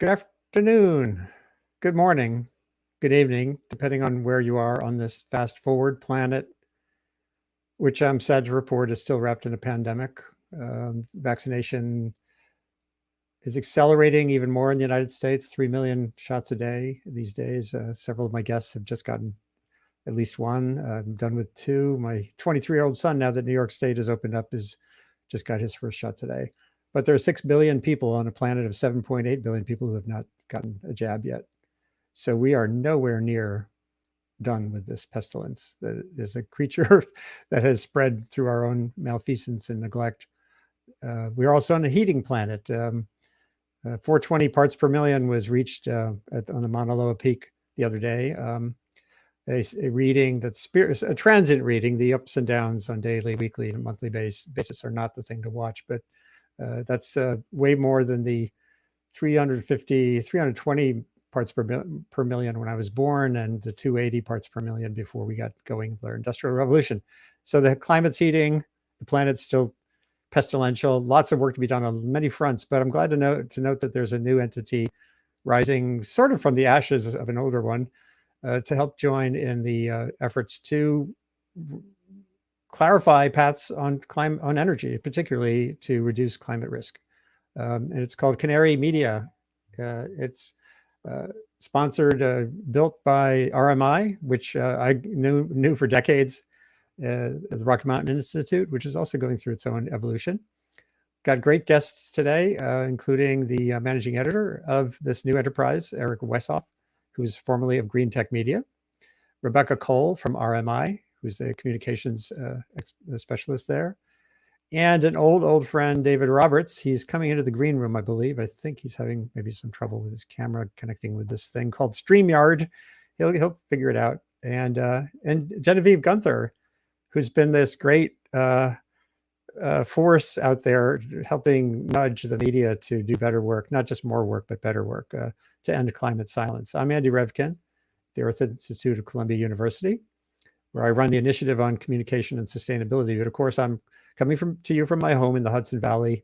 Good afternoon, good morning, good evening, depending on where you are on this fast forward planet, which I'm sad to report is still wrapped in a pandemic. Vaccination is accelerating even more in the United States, 3 million shots a day these days. Several of my guests have just gotten at least one. I'm done with two. My 23-year-old son, now that New York State has opened up, just got his first shot today. But there are 6 billion people on a planet of 7.8 billion people who have not gotten a jab yet. So we are nowhere near done with this pestilence that is a creature that has spread through our own malfeasance and neglect. We're also on a heating planet. 420 parts per million was reached on the Mauna Loa Peak the other day. A reading that's a transient reading. The ups and downs on daily, weekly, and monthly basis are not the thing to watch, but that's way more than the 320 parts per million when I was born, and the 280 parts per million before we got going with our industrial revolution. So the climate's heating, the planet's still pestilential, lots of work to be done on many fronts, but I'm glad to note that there's a new entity rising sort of from the ashes of an older one to help join in the efforts to clarify paths on energy, particularly to reduce climate risk. And it's called Canary Media. It's sponsored, built by RMI, which I knew for decades, the Rocky Mountain Institute, which is also going through its own evolution. Got great guests today, including the managing editor of this new enterprise, Eric Wessoff, who's formerly of Green Tech Media, Rebekah Cole from RMI, who's the communications specialist there, and an old friend, David Roberts. He's coming into the green room, I believe. I think he's having maybe some trouble with his camera connecting with this thing called StreamYard. He'll figure it out. And Genevieve Guenther, who's been this great force out there helping nudge the media to do better work, not just more work, but better work to end climate silence. I'm Andy Revkin, the Earth Institute of Columbia University, where I run the initiative on communication and sustainability. But of course, I'm coming to you from my home in the Hudson Valley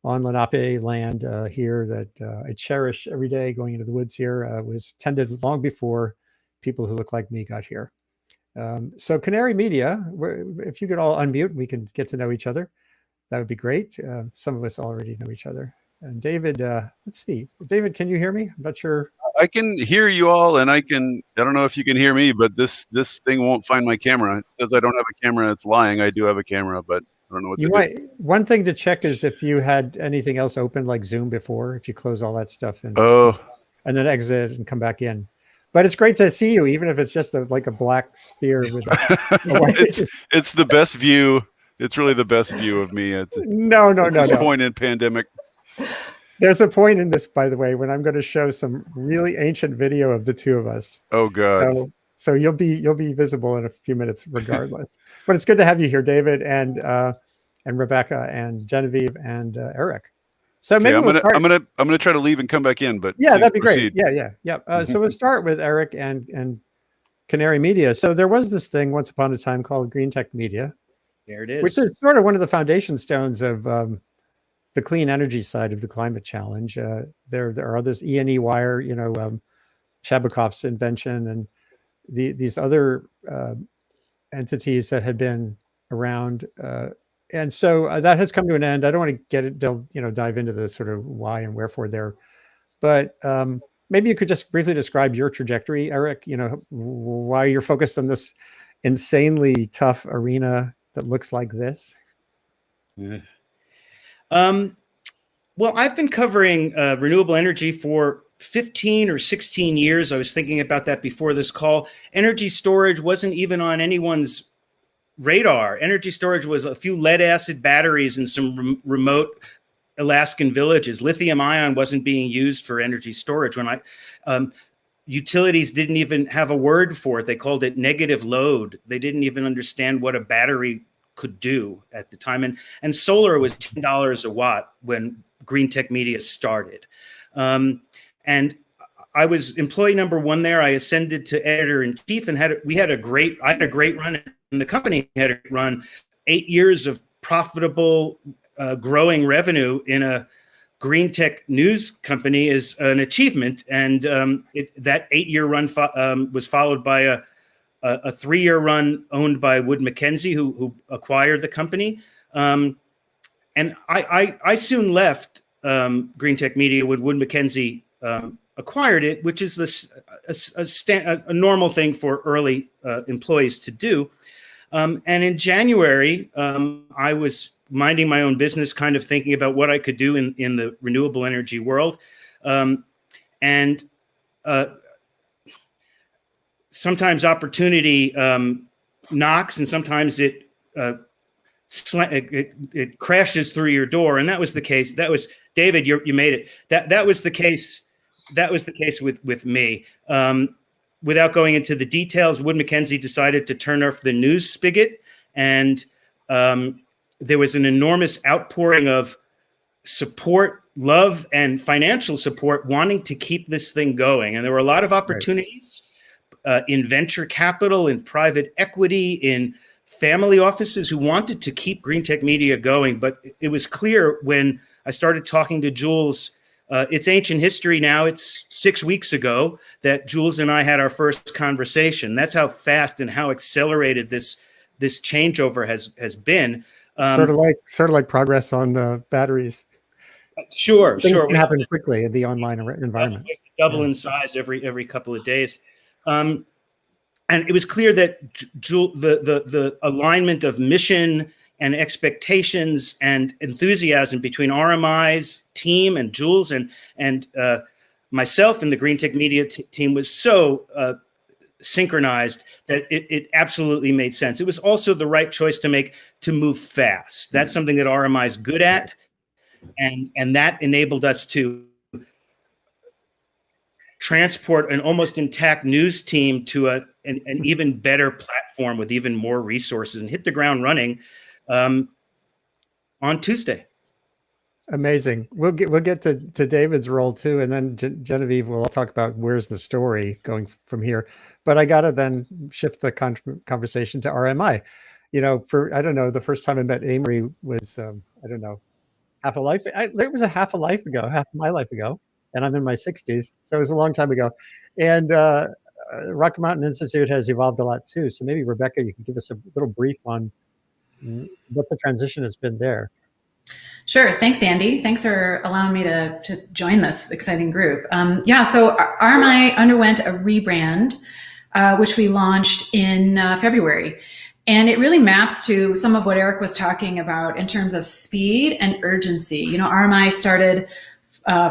on Lenape land here that I cherish every day. Going into the woods here was tended long before people who look like me got here. So Canary Media, if you could all unmute, we can get to know each other. That would be great. Some of us already know each other. And David, let's see. David, can you hear me? I'm not sure. I can hear you all, and I don't know if you can hear me, but this thing won't find my camera. It says I don't have a camera. It's lying. I do have a camera, but I don't know what to do. One thing to check is if you had anything else open like Zoom before, if you close all that stuff and then exit and come back in. But it's great to see you, even if it's just like a black sphere. With it's the best view. It's really the best view of me at this point in pandemic. There's a point in this, by the way, when I'm going to show some really ancient video of the two of us. Oh God! So you'll be visible in a few minutes, regardless. But it's good to have you here, David, and Rebekah, and Genevieve, and Eric. So maybe I'm gonna try to leave and come back in, but yeah, that'd be great. Yeah. So we'll start with Eric and Canary Media. So there was this thing once upon a time called Green Tech Media. There it is. Which is sort of one of the foundation stones of the clean energy side of the climate challenge. There are others, E&E Wire, Chabakov's invention, and these other entities that had been around. And so that has come to an end. I don't want to dive into the sort of why and wherefore there, but maybe you could just briefly describe your trajectory, Eric, why you're focused on this insanely tough arena that looks like this. Yeah. Well, I've been covering renewable energy for 15 or 16 years. I was thinking about that before this call. Energy storage wasn't even on anyone's radar. Energy storage was a few lead acid batteries in some remote Alaskan villages. Lithium ion wasn't being used for energy storage. When utilities didn't even have a word for it. They called it negative load. They didn't even understand what a battery could do at the time. And solar was $10 a watt when Green Tech Media started. And I was employee number one there. I ascended to editor in chief and I had a great run, and the company had a run, 8 years of profitable growing revenue in a green tech news company is an achievement. And that 8-year run was followed by a 3-year run owned by Wood Mackenzie, who acquired the company. And I soon left Green Tech Media when Wood Mackenzie acquired it, which is a normal thing for early employees to do. And in January, I was minding my own business, kind of thinking about what I could do in the renewable energy world. Sometimes opportunity knocks, and sometimes it crashes through your door. And that was the case. That was David. You made it. That was the case. That was the case with me. Without going into the details, Wood Mackenzie decided to turn off the news spigot, and there was an enormous outpouring of support, love, and financial support, wanting to keep this thing going. And there were a lot of opportunities in venture capital, in private equity, in family offices who wanted to keep Green Tech Media going. But it was clear when I started talking to Jules, it's ancient history now, it's 6 weeks ago that Jules and I had our first conversation. That's how fast and how accelerated this changeover has been. Sort of like progress on batteries. Sure. Things can happen quickly in the online environment. Double in size every couple of days. And it was clear that the alignment of mission and expectations and enthusiasm between RMI's team and Jules and myself and the Green Tech Media team was so synchronized that it absolutely made sense. It was also the right choice to make, to move fast. That's something that RMI is good at, and that enabled us to transport an almost intact news team to an even better platform with even more resources and hit the ground running on Tuesday. Amazing. We'll get to David's role too, and then Genevieve will talk about where's the story going from here. But I gotta then shift the conversation to RMI. You know, I don't know, the first time I met Amory was I don't know, half a life. It was a half a life ago, half my life ago, and I'm in my 60s, so it was a long time ago. And Rocky Mountain Institute has evolved a lot too. So maybe Rebekah, you can give us a little brief on what the transition has been there. Sure. Thanks, Andy. Thanks for allowing me to join this exciting group. So RMI underwent a rebrand, which we launched in February. And it really maps to some of what Eric was talking about in terms of speed and urgency. You know, RMI started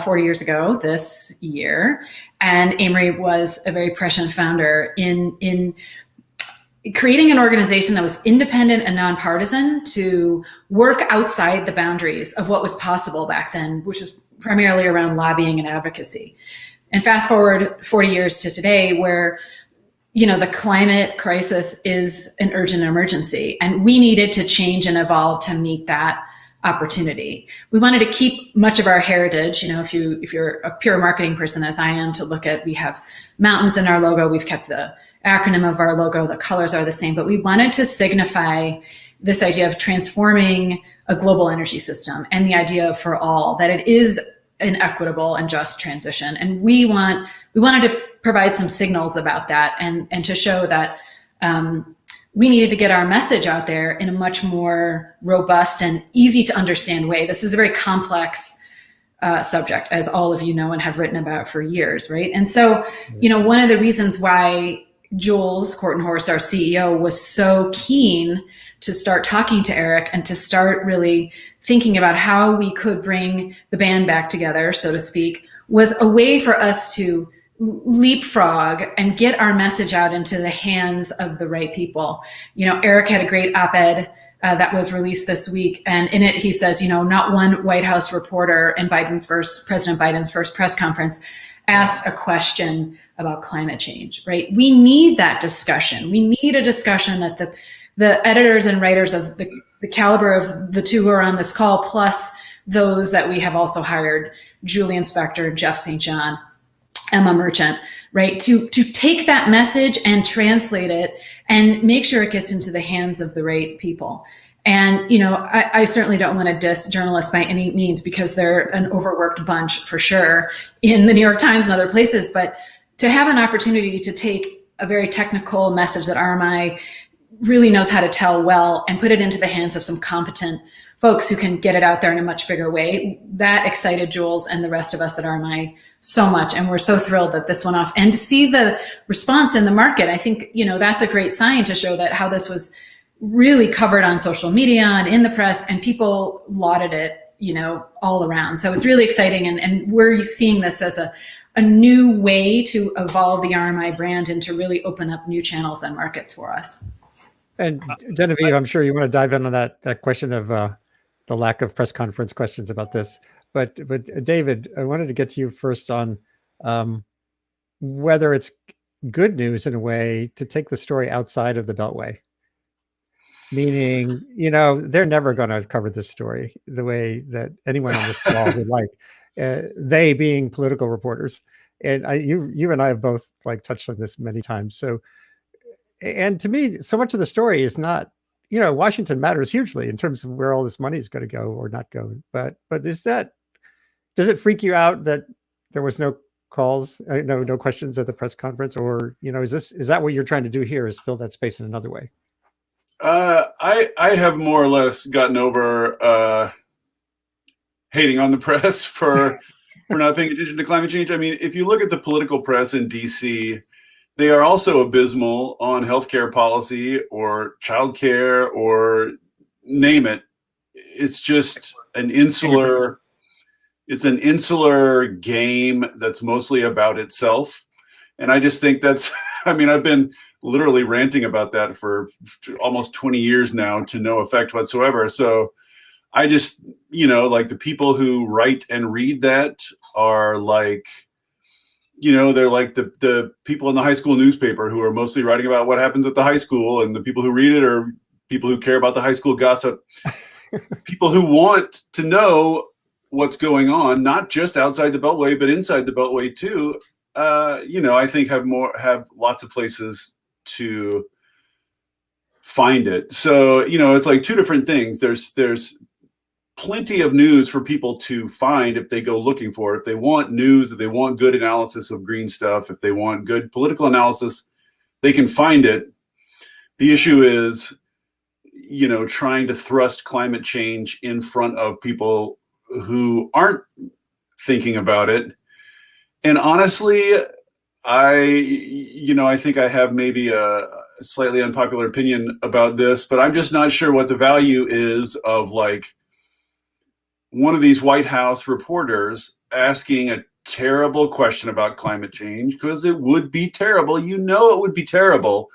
40 years ago this year, and Amory was a very prescient founder in creating an organization that was independent and nonpartisan to work outside the boundaries of what was possible back then, which was primarily around lobbying and advocacy. And fast forward 40 years to today, where, you know, the climate crisis is an urgent emergency, and we needed to change and evolve to meet that opportunity. We wanted to keep much of our heritage. You know, if you're a pure marketing person, as I am, to look at, we have mountains in our logo. We've kept the acronym of our logo, the colors are the same, but we wanted to signify this idea of transforming a global energy system and the idea of for all, that it is an equitable and just transition. And we wanted to provide some signals about that and to show that we needed to get our message out there in a much more robust and easy to understand way. This is a very complex subject, as all of you know and have written about for years, right? And so, you know, one of the reasons why Jules Kortenhorst, our CEO, was so keen to start talking to Eric and to start really thinking about how we could bring the band back together, so to speak, was a way for us to leapfrog and get our message out into the hands of the right people. You know, Eric had a great op-ed that was released this week, and in it he says, you know, not one White House reporter in President Biden's first press conference asked a question about climate change, right? We need that discussion. We need a discussion that the editors and writers of the caliber of the two who are on this call, plus those that we have also hired, Julian Spector, Jeff St. John, Emma Merchant, right? To take that message and translate it and make sure it gets into the hands of the right people. And, you know, I certainly don't want to diss journalists by any means, because they're an overworked bunch for sure in the New York Times and other places. But to have an opportunity to take a very technical message that RMI really knows how to tell well and put it into the hands of some competent folks who can get it out there in a much bigger way, that excited Jules and the rest of us at RMI so much. And we're so thrilled that this went off. And to see the response in the market, I think, you know, that's a great sign to show that how this was really covered on social media and in the press, and people lauded it, you know, all around. So it's really exciting. And we're seeing this as a new way to evolve the RMI brand and to really open up new channels and markets for us. And Genevieve, I'm sure you want to dive in on that question of the lack of press conference questions about this. But David, I wanted to get to you first on whether it's good news in a way to take the story outside of the Beltway. Meaning, you know, they're never going to cover this story the way that anyone on this call would like. They being political reporters, and you and I have both like touched on this many times. So, and to me, so much of the story is not, you know, Washington matters hugely in terms of where all this money is going to go or not go. But does it freak you out that there was no calls, no questions at the press conference, or, you know, is that what you're trying to do here, is fill that space in another way? I have more or less gotten over hating on the press for not paying attention to climate change. I mean, if you look at the political press in DC, they are also abysmal on healthcare policy or childcare or name it. It's just an insular game that's mostly about itself. And I just think that's, I mean, I've been literally ranting about that for almost 20 years now to no effect whatsoever. So I just, you know, like the people who write and read that are like, you know, they're like the people in the high school newspaper who are mostly writing about what happens at the high school, and the people who read it are people who care about the high school gossip. People who want to know what's going on, not just outside the Beltway, but inside the Beltway too. You know, I think have lots of places to find it. So, you know, it's like two different things. There's plenty of news for people to find if they go looking for it. If they want news, if they want good analysis of green stuff, if they want good political analysis, they can find it. The issue is, you know, trying to thrust climate change in front of people who aren't thinking about it. And honestly, I think I have maybe a slightly unpopular opinion about this, but I'm just not sure what the value is of like one of these White House reporters asking a terrible question about climate change, because it would be terrible. You know, it would be terrible,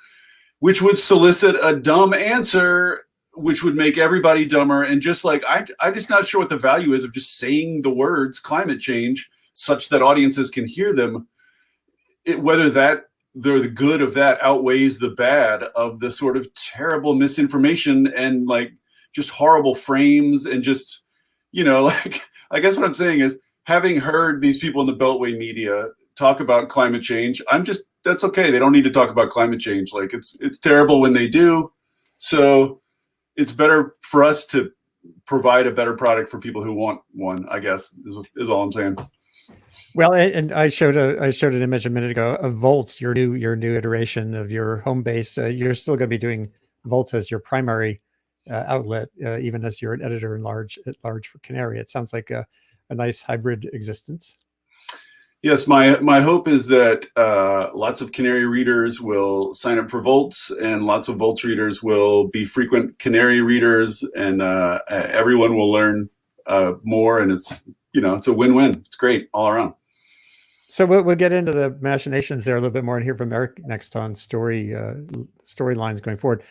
which would solicit a dumb answer, which would make everybody dumber. And just like, I'm just not sure what the value is of just saying the words climate change such that audiences can hear them. Whether the good of that outweighs the bad of the sort of terrible misinformation and like just horrible frames and just, you know, like, I guess what I'm saying is, having heard these people in the Beltway media talk about climate change, that's okay. They don't need to talk about climate change. Like it's terrible when they do. So it's better for us to provide a better product for people who want one, I guess, is all I'm saying. Well, and I showed an image a minute ago of Volts, your new iteration of your home base. You're still going to be doing Volts as your primary outlet, even as you're an editor at large for Canary. It sounds like a nice hybrid existence. Yes, my hope is that lots of Canary readers will sign up for Volts, and lots of Volts readers will be frequent Canary readers, and everyone will learn more. And it's a win-win. It's great all around. So we'll get into the machinations there a little bit more and hear from Eric next on storylines going forward.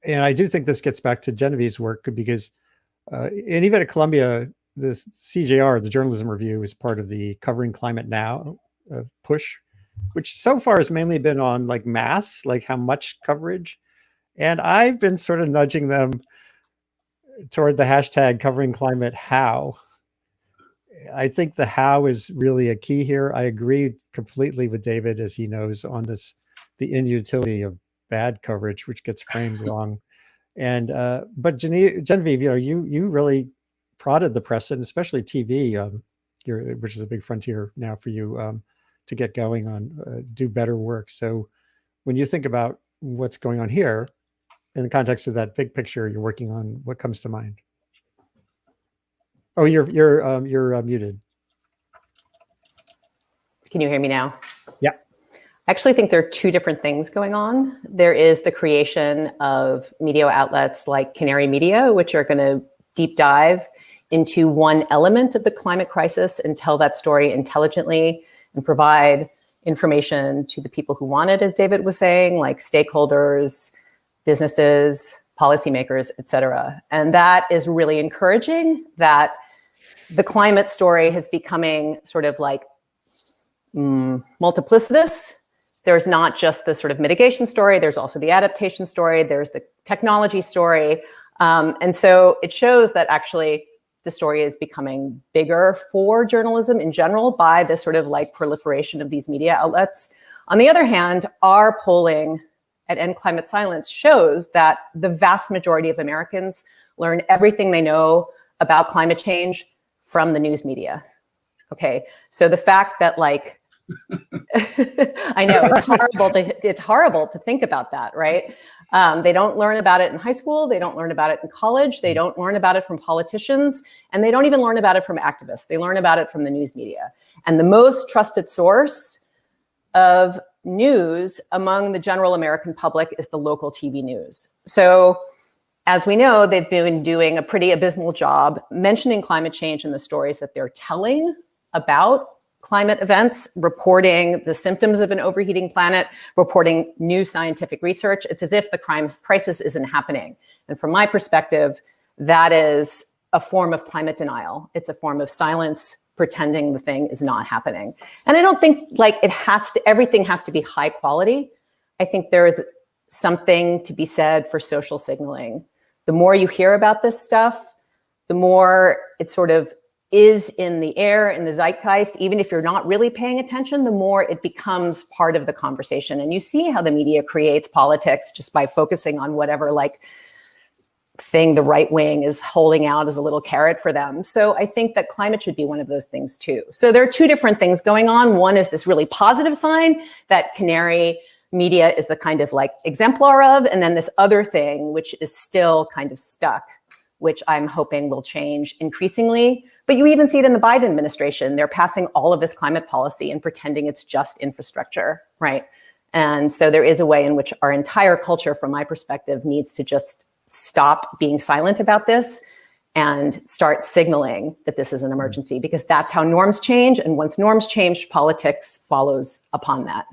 And I do think this gets back to Genevieve's work, because and even at Columbia, the CJR, the Journalism Review, is part of the Covering Climate Now push, which so far has mainly been on like mass, like how much coverage. And I've been sort of nudging them toward the hashtag Covering Climate How. I think the how is really a key here. I agree completely with David, as he knows, on the inutility of bad coverage, which gets framed wrong. And but Genevieve, you really prodded the press, and especially TV, which is a big frontier now for you, to get going on do better work. So when you think about what's going on here in the context of that big picture you're working on, what comes to mind? Oh, you're muted. Can you hear me now? Yeah. I actually think there are two different things going on. There is the creation of media outlets like Canary Media, which are going to deep dive into one element of the climate crisis and tell that story intelligently and provide information to the people who want it, as David was saying, like stakeholders, businesses, policymakers, et cetera. And that is really encouraging, that the climate story is becoming sort of like multiplicitous. There's not just the sort of mitigation story, there's also the adaptation story, there's the technology story. And so it shows that actually the story is becoming bigger for journalism in general by this sort of like proliferation of these media outlets. On the other hand, our polling at End Climate Silence shows that the vast majority of Americans learn everything they know about climate change from the news media. Okay, so the fact that like, I know it's horrible to think about that, right? They don't learn about it in high school. They don't learn about it in college. They don't learn about it from politicians. And they don't even learn about it from activists. They learn about it from the news media. And the most trusted source of news among the general American public is the local TV news. So as we know, they've been doing a pretty abysmal job mentioning climate change in the stories that they're telling about climate events, reporting the symptoms of an overheating planet, reporting new scientific research. It's as if the crisis isn't happening. And from my perspective, that is a form of climate denial. It's a form of silence, pretending the thing is not happening. And I don't think like everything has to be high quality. I think there is something to be said for social signaling. The more you hear about this stuff, the more it sort of is in the air, in the zeitgeist. Even if you're not really paying attention, the more it becomes part of the conversation. And you see how the media creates politics just by focusing on whatever like thing the right wing is holding out as a little carrot for them. So I think that climate should be one of those things too. So there are two different things going on. One is this really positive sign that Canary Media is the kind of like exemplar of, and then this other thing, which is still kind of stuck, which I'm hoping will change increasingly. But you even see it in the Biden administration. They're passing all of this climate policy and pretending it's just infrastructure, right? And so there is a way in which our entire culture, from my perspective, needs to just stop being silent about this and start signaling that this is an emergency, because that's how norms change. And once norms change, politics follows upon that,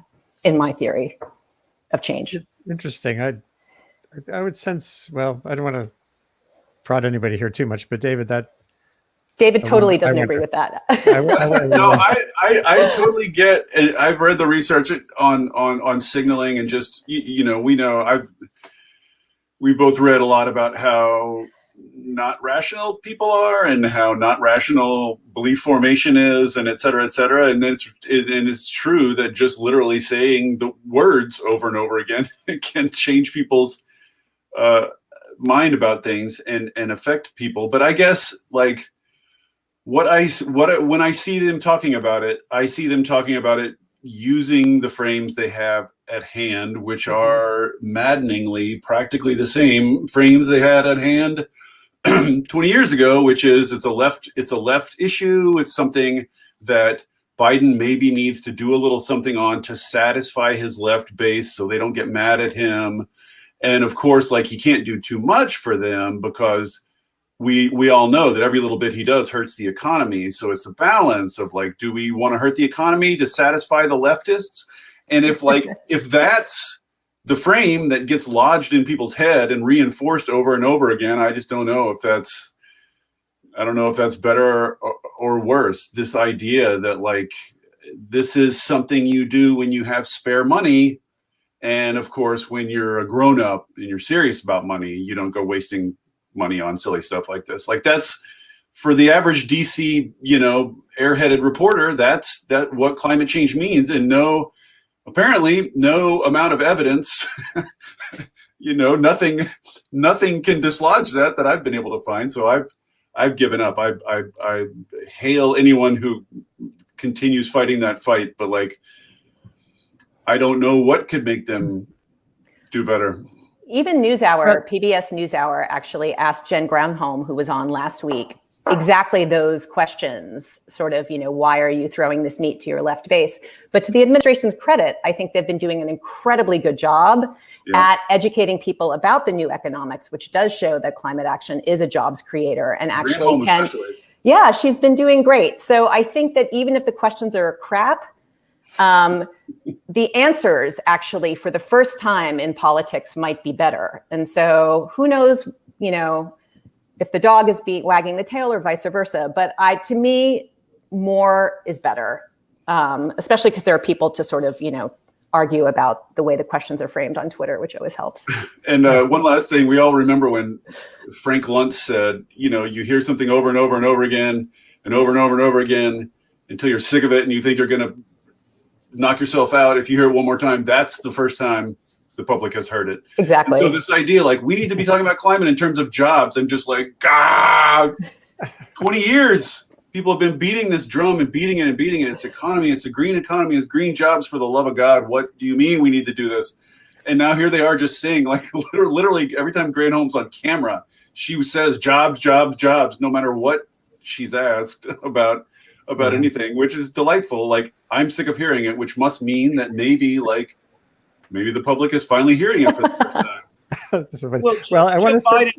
in my theory of change. Interesting. I would sense, well, I don't want to prod anybody here too much, but David totally doesn't agree with that. No, I totally get it. I've read the research on signaling, and just we both read a lot about how not rational people are and how not rational belief formation is, and et cetera, et cetera. And then it's true that just literally saying the words over and over again can change people's mind about things and affect people. But I guess like when I see them talking about it, I see them talking about it using the frames they have at hand, which are maddeningly practically the same frames they had at hand 20 years ago, which is it's a left issue. It's something that Biden maybe needs to do a little something on to satisfy his left base so they don't get mad at him. And of course, like, he can't do too much for them because we all know that every little bit he does hurts the economy. So it's a balance of like, do we want to hurt the economy to satisfy the leftists? And if that's the frame that gets lodged in people's head and reinforced over and over again, I just don't know if that's better or worse. This idea that like, this is something you do when you have spare money. And of course, when you're a grown up and you're serious about money, you don't go wasting money on silly stuff like this. Like, that's for the average DC, airheaded reporter, that's what climate change means. And apparently no amount of evidence nothing can dislodge that I've been able to find. So I've given up. I hail anyone who continues fighting that fight, but like, I don't know what could make them do better. Even NewsHour, PBS NewsHour actually asked Jen Granholm, who was on last week, exactly those questions, sort of, why are you throwing this meat to your left base? But to the administration's credit, I think they've been doing an incredibly good job at educating people about the new economics, which does show that climate action is a jobs creator and actually can. Yeah, she's been doing great. So I think that even if the questions are crap, the answers actually for the first time in politics might be better. And so who knows, if the dog is wagging the tail or vice versa. But to me, more is better, especially because there are people to sort of, argue about the way the questions are framed on Twitter, which always helps. And one last thing, we all remember when Frank Luntz said, you hear something over and over and over again and over and over and over again until you're sick of it and you think you're going to knock yourself out. If you hear it one more time, that's the first time the public has heard it. Exactly. And so this idea, like, we need to be talking about climate in terms of jobs. I'm just like, God, 20 years. People have been beating this drum and beating it and beating it. It's economy. It's a green economy. It's green jobs, for the love of God. What do you mean we need to do this? And now here they are just saying, like, literally every time Granholm's on camera, she says jobs, jobs, jobs, no matter what she's asked about anything, which is delightful. Like, I'm sick of hearing it, which must mean that maybe the public is finally hearing it for the first time. Well, I want to say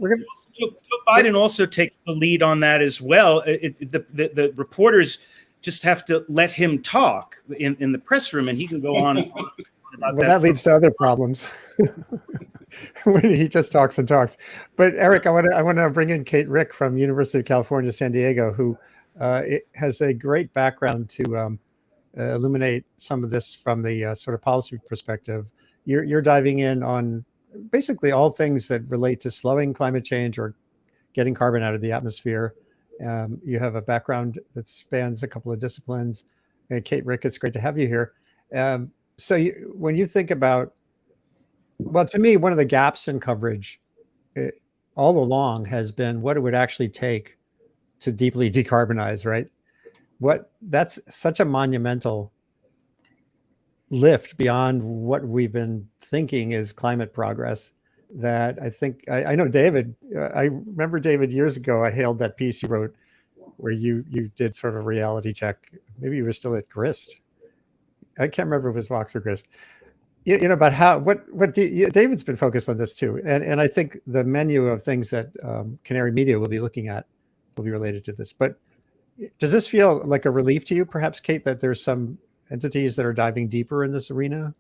Joe Biden also takes the lead on that as well. The reporters just have to let him talk in the press room, and he can go on about that. That leads to other problems when he just talks and talks. But Eric, I want to bring in Kate Ricke from University of California, San Diego, who has a great background to illuminate some of this from the sort of policy perspective. You're diving in on basically all things that relate to slowing climate change or getting carbon out of the atmosphere. You have a background that spans a couple of disciplines. And Kate Ricke, it's great to have you here. So when you think about, well, to me, one of the gaps in coverage all along has been what it would actually take to deeply decarbonize, right? That's such a monumental lift beyond what we've been thinking is climate progress that I think, I know David, I remember David years ago, I hailed that piece you wrote where you did sort of a reality check. Maybe you were still at Grist. I can't remember if it was Vox or Grist. About how, David's been focused on this too. And I think the menu of things that Canary Media will be looking at will be related to this. But does this feel like a relief to you, perhaps, Kate, that there's some entities that are diving deeper in this arena?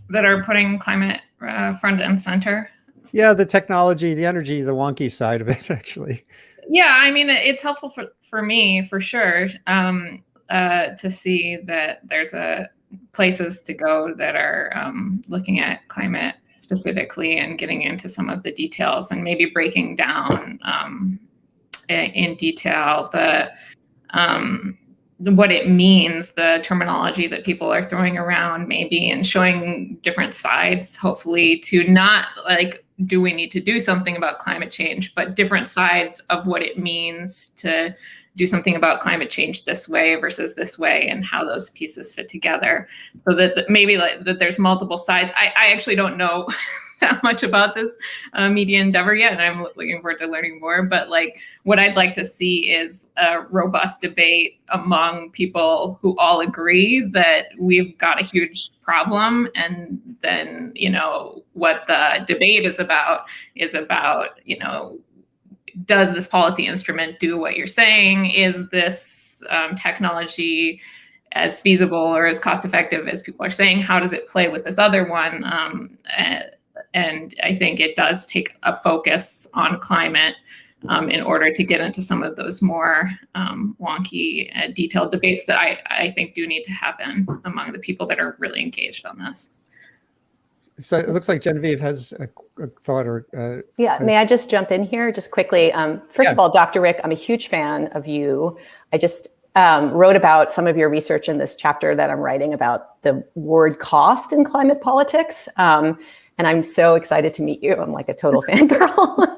That are putting climate front and center? Yeah, the technology, the energy, the wonky side of it, actually. Yeah, I mean, it's helpful for me, for sure, to see that there's places to go that are looking at climate specifically and getting into some of the details and maybe breaking down in detail what it means, the terminology that people are throwing around maybe, and showing different sides, hopefully, to not like, do we need to do something about climate change, but different sides of what it means to do something about climate change this way versus this way, and how those pieces fit together, so that maybe that there's multiple sides. I actually don't know that much about this media endeavor yet, and I'm looking forward to learning more. But like, what I'd like to see is a robust debate among people who all agree that we've got a huge problem, and then what the debate is about does this policy instrument do what you're saying? Is this technology as feasible or as cost effective as people are saying? How does it play with this other one? And I think it does take a focus on climate in order to get into some of those more wonky, detailed debates that I think do need to happen among the people that are really engaged on this. So it looks like Genevieve has a thought or... May I just jump in here just quickly? First of all, Dr. Ricke, I'm a huge fan of you. I just wrote about some of your research in this chapter that I'm writing about the word cost in climate politics. And And I'm so excited to meet you. I'm like a total fangirl.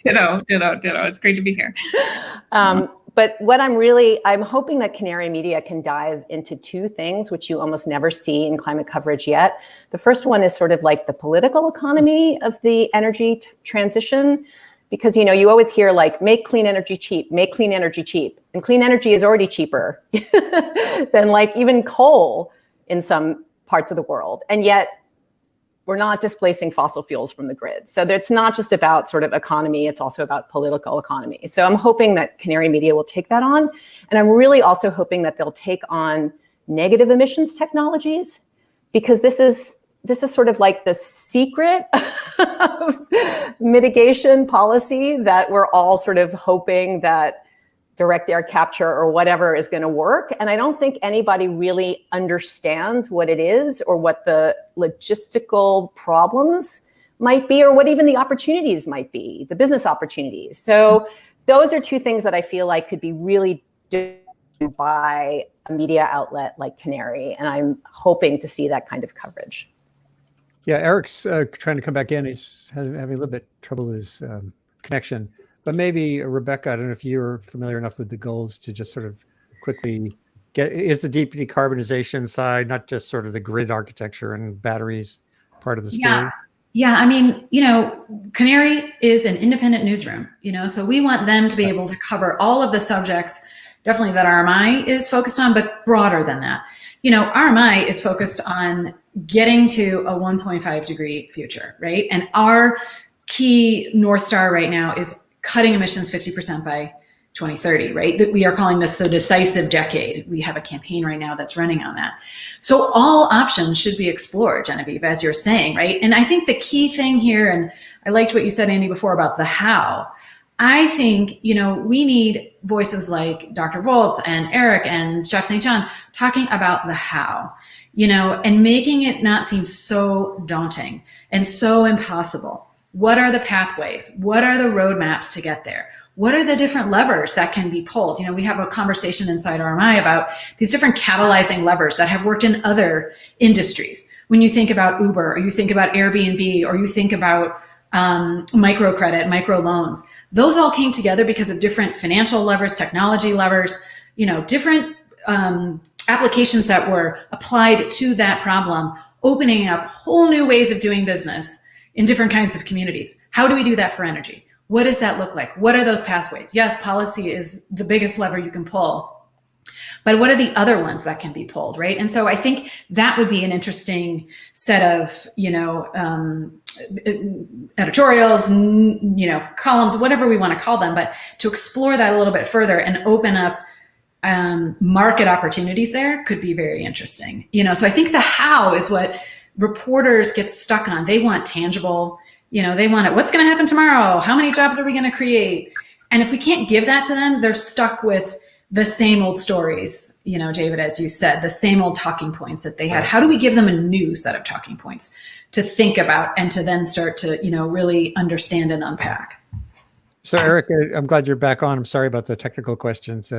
Ditto. It's great to be here. But what I'm hoping that Canary Media can dive into two things, which you almost never see in climate coverage yet. The first one is sort of like the political economy of the energy transition, because, you always hear like, make clean energy cheap, make clean energy cheap. And clean energy is already cheaper than like even coal in some parts of the world. And yet we're not displacing fossil fuels from the grid. So it's not just about sort of economy, it's also about political economy. So I'm hoping that Canary Media will take that on. And I'm really also hoping that they'll take on negative emissions technologies, because this is sort of like the secret of mitigation policy that we're all sort of hoping that direct air capture or whatever is going to work. And I don't think anybody really understands what it is or what the logistical problems might be, or what even the opportunities might be, the business opportunities. So those are two things that I feel like could be really done by a media outlet like Canary. And I'm hoping to see that kind of coverage. Yeah, Eric's trying to come back in. He's having a little bit trouble with his connection. But maybe, Rebekah, I don't know if you're familiar enough with the goals to just sort of quickly is the deep decarbonization side, not just sort of the grid architecture and batteries part of the story? Yeah. I mean, Canary is an independent newsroom, so we want them to be able to cover all of the subjects, definitely that RMI is focused on, but broader than that. RMI is focused on getting to a 1.5 degree future, right? And our key North Star right now is cutting emissions 50% by 2030, right? That we are calling this the decisive decade. We have a campaign right now that's running on that. So all options should be explored, Genevieve, as you're saying, right? And I think the key thing here, and I liked what you said, Andy, before about the how. I think, we need voices like Dr. Volz and Eric and Chef St. John talking about the how, and making it not seem so daunting and so impossible. What are the pathways? What are the roadmaps to get there? What are the different levers that can be pulled? We have a conversation inside RMI about these different catalyzing levers that have worked in other industries. When you think about Uber, or you think about Airbnb, or you think about microcredit, microloans, those all came together because of different financial levers, technology levers, different applications that were applied to that problem, opening up whole new ways of doing business in different kinds of communities. How do we do that for energy? What does that look like? What are those pathways? Yes, policy is the biggest lever you can pull, but what are the other ones that can be pulled, right? And so I think that would be an interesting set of, editorials, columns, whatever we want to call them, but to explore that a little bit further and open up market opportunities there could be very interesting. So I think the how is what reporters get stuck on. They want tangible, they want it. What's going to happen tomorrow? How many jobs are we going to create? And if we can't give that to them, they're stuck with the same old stories, David, as you said, the same old talking points that they had. How do we give them a new set of talking points to think about and to then start to, really understand and unpack? So Eric, I'm glad you're back on. I'm sorry about the technical questions,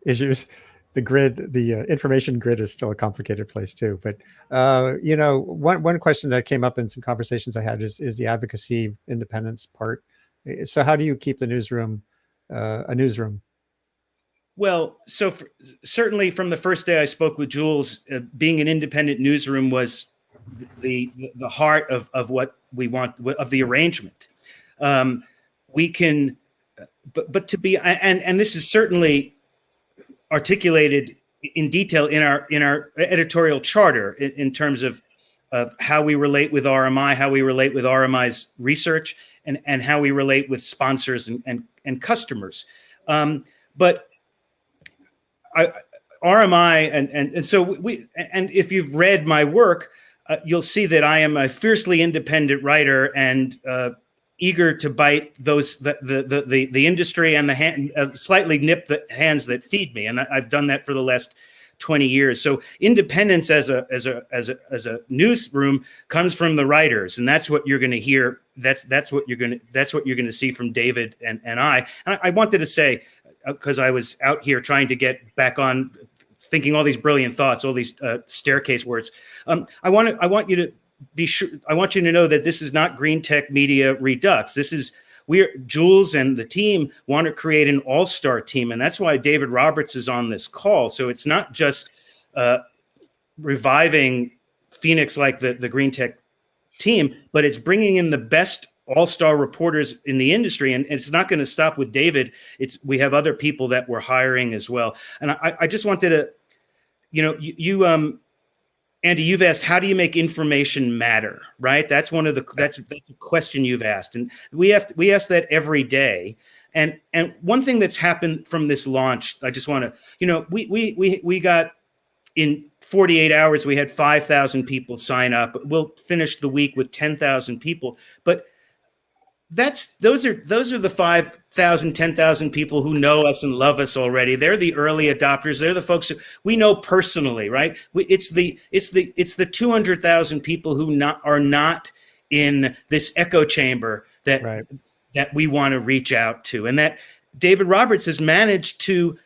issues. The grid, the information grid is still a complicated place too. But, one question that came up in some conversations I had is the advocacy independence part. So how do you keep the newsroom a newsroom? Well, so certainly from the first day I spoke with Jules, being an independent newsroom was the heart of what we want, of the arrangement. We can, but to be, and this is certainly articulated in detail in our editorial charter in terms of how we relate with RMI, how we relate with RMI's research, and how we relate with sponsors and customers. But RMI and so we, and if you've read my work, you'll see that I am a fiercely independent writer and eager to bite those the industry and the hand, slightly nip the hands that feed me, and I've done that for the last 20 years. So independence as a newsroom comes from the writers, and that's what you're going to hear. That's what you're going to see from David and I. And I wanted to say, because I was out here trying to get back on thinking all these brilliant thoughts, all these staircase words. I want you to be sure, I want you to know that this is not Green Tech Media Redux. Jules and the team want to create an all-star team, and that's why David Roberts is on this call. So it's not just reviving Phoenix like the Green Tech team, but it's bringing in the best all-star reporters in the industry, and it's not going to stop with David. We have other people that we're hiring as well. And I just wanted to, you Andy, you've asked, how do you make information matter, right? That's that's a question you've asked. And we ask that every day. And one thing that's happened from this launch, I just want to, we got, in 48 hours, we had 5,000 people sign up. We'll finish the week with 10,000 people. But those are the 5,000, 10,000 people who know us and love us already. They're the early adopters. They're the folks who we know personally, right? It's the 200,000 people who are not in this echo chamber that we want to reach out to, and that David Roberts has managed to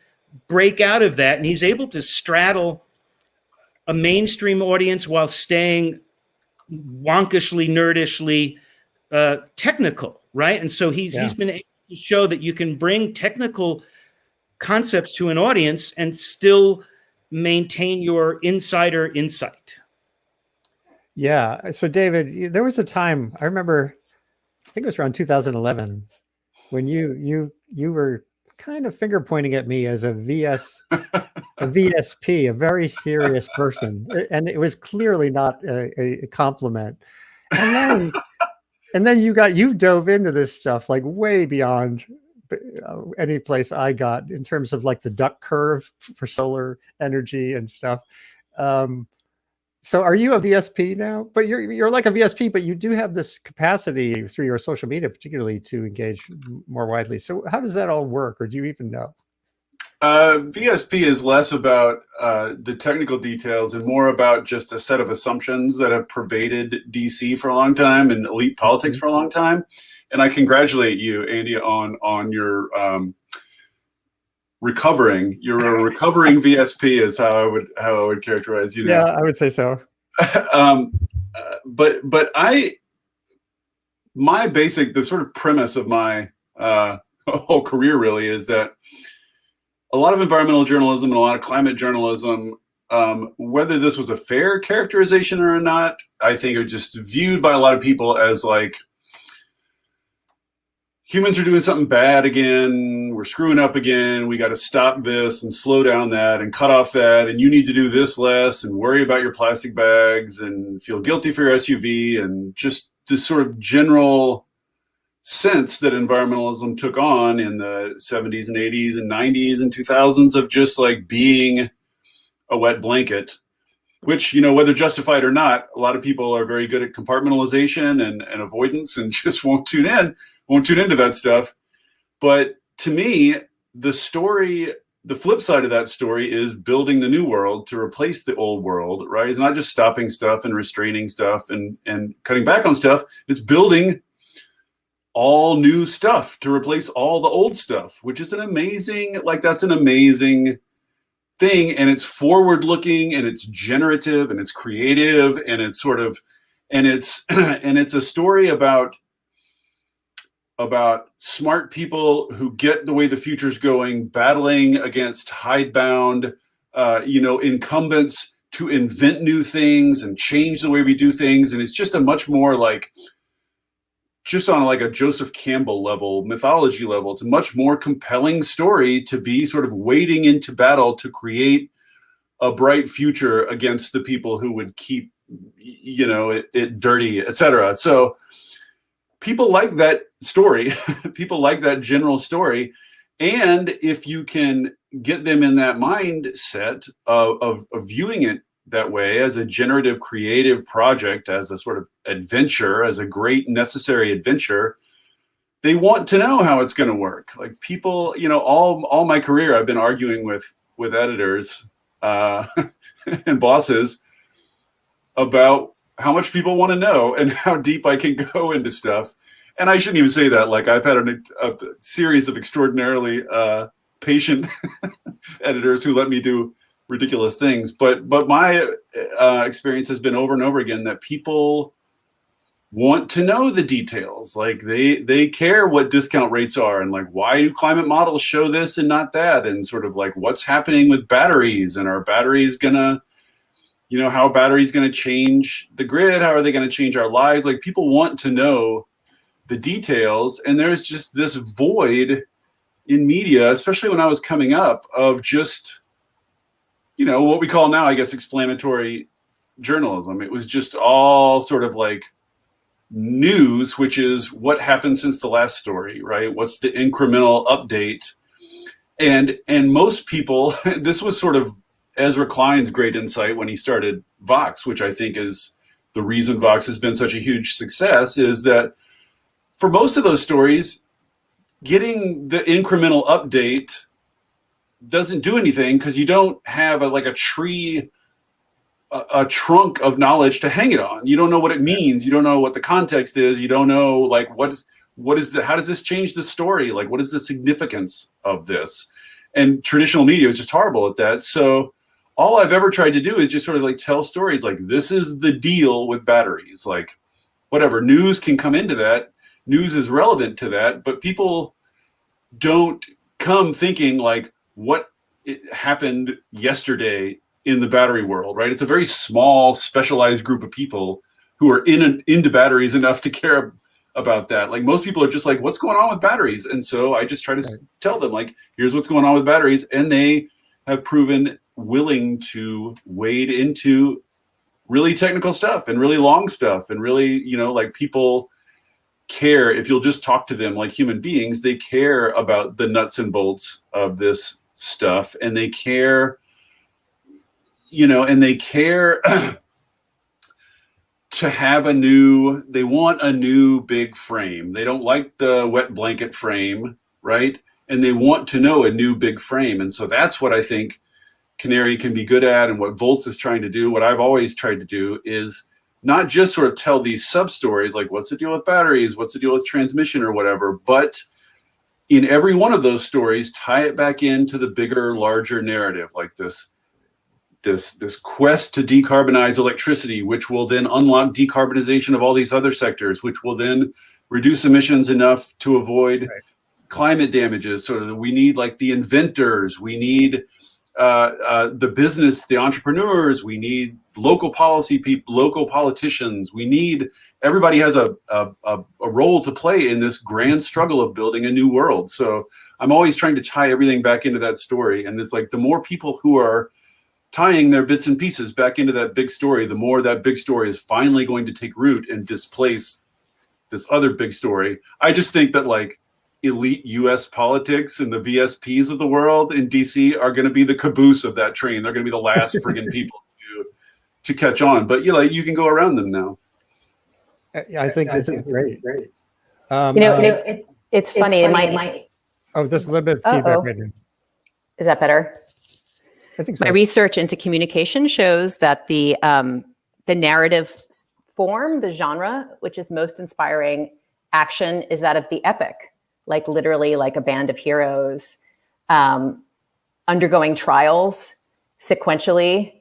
break out of that, and he's able to straddle a mainstream audience while staying wonkishly, nerdishly technical, right? And so he's been able to show that you can bring technical concepts to an audience and still maintain your insider insight. Yeah. So David, there was a time, I remember, I think it was around 2011, when you were kind of finger pointing at me as a VSP, a very serious person, and it was clearly not a compliment. And then you dove into this stuff like way beyond any place I got in terms of like the duck curve for solar energy and stuff. So are you a VSP now? But you're like a VSP, but you do have this capacity through your social media, particularly, to engage more widely. So how does that all work, or do you even know? VSP is less about the technical details and more about just a set of assumptions that have pervaded DC for a long time and elite politics for a long time. And I congratulate you, Andy, on your recovering. You're a recovering VSP is how I would characterize you now. Yeah, I would say so. But the sort of premise of my whole career really is that a lot of environmental journalism and a lot of climate journalism, whether this was a fair characterization or not, I think are just viewed by a lot of people as like, humans are doing something bad again, we're screwing up again, we got to stop this and slow down that and cut off that, and you need to do this less and worry about your plastic bags and feel guilty for your SUV, and just this sort of general sense that environmentalism took on in the 70s and 80s and 90s and 2000s of just like being a wet blanket, which, whether justified or not, a lot of people are very good at compartmentalization and avoidance and just won't tune into that stuff. But to me, the flip side of that story is building the new world to replace the old world, right? It's not just stopping stuff and restraining stuff and cutting back on stuff. It's building all new stuff to replace all the old stuff, which is an amazing thing. And it's forward looking and it's generative and it's creative and it's it's a story about smart people who get the way the future's going, battling against hidebound, incumbents to invent new things and change the way we do things. And it's just a much more like, just on like a Joseph Campbell level, mythology level, it's a much more compelling story to be sort of wading into battle to create a bright future against the people who would keep, it dirty, etc. So people like that story. People like that general story. And if you can get them in that mindset of viewing it that way, as a generative creative project, as a sort of adventure, as a great necessary adventure, they want to know how it's going to work. Like people, all my career I've been arguing with editors and bosses about how much people want to know and how deep I can go into stuff. And I shouldn't even say that. Like I've had a series of extraordinarily patient editors who let me do ridiculous things. But my experience has been over and over again that people want to know the details. Like they care what discount rates are, and like, why do climate models show this and not that, and sort of like what's happening with batteries, and are batteries gonna, how are batteries gonna change the grid? How are they gonna change our lives? Like, people want to know the details, and there's just this void in media, especially when I was coming up, of just, what we call now, I guess, explanatory journalism. It was just all sort of like news, which is what happened since the last story, right? What's the incremental update? And most people, this was sort of Ezra Klein's great insight when he started Vox, which I think is the reason Vox has been such a huge success, is that for most of those stories, getting the incremental update doesn't do anything, because you don't have a tree, a trunk of knowledge to hang it on. You don't know what it means. You don't know what the context is. You don't know like what is how does this change the story? Like, what is the significance of this? And traditional media is just horrible at that. So all I've ever tried to do is just sort of like tell stories like, this is the deal with batteries. Like, whatever, news can come into that. News is relevant to that, but people don't come thinking like what happened yesterday in the battery world, right? It's a very small, specialized group of people who are into batteries enough to care about that. Like, most people are just like, what's going on with batteries? And so I just try to tell them, like, here's what's going on with batteries. And they have proven willing to wade into really technical stuff and really long stuff. And really, like, people care if you'll just talk to them like human beings. They care about the nuts and bolts of this stuff, and they care, and they care to have they want a new big frame. They don't like the wet blanket frame, right? And they want to know a new big frame. And so that's what I think Canary can be good at, and what Volts is trying to do. What I've always tried to do is not just sort of tell these sub stories, like what's the deal with batteries, what's the deal with transmission or whatever, but in every one of those stories, tie it back into the bigger, larger narrative, like this quest to decarbonize electricity, which will then unlock decarbonization of all these other sectors, which will then reduce emissions enough to avoid climate damages. Sort of, we need like the inventors, we need the business, the entrepreneurs, we need local policy people, local politicians. We need, everybody has a role to play in this grand struggle of building a new world. So I'm always trying to tie everything back into that story. And it's like, the more people who are tying their bits and pieces back into that big story, the more that big story is finally going to take root and displace this other big story. I just think that like elite US politics and the VSPs of the world in DC are going to be the caboose of that train. They're going to be the last friggin' people to catch on. But you can go around them now. I think this is great. It's funny. It might. Oh, there's a little bit of feedback right now. Is that better? I think so. My research into communication shows that the narrative form, the genre, which is most inspiring action, is that of the epic, like literally like a band of heroes undergoing trials sequentially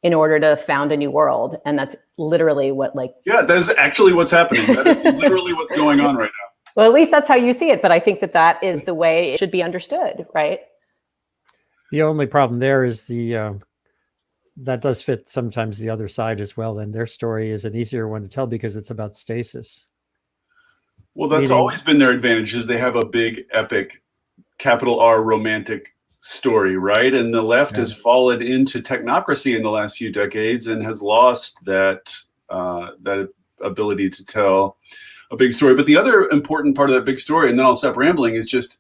in order to found a new world. And that's literally what that is actually what's happening. That is literally what's going on right now. Well, at least that's how you see it. But I think that is the way it should be understood, right? The only problem there is that does fit sometimes the other side as well. And their story is an easier one to tell because it's about stasis. Well, that's always been their advantage, is they have a big, epic, capital R romantic story, right? And the left has fallen into technocracy in the last few decades and has lost that ability to tell a big story. But the other important part of that big story, and then I'll stop rambling, is just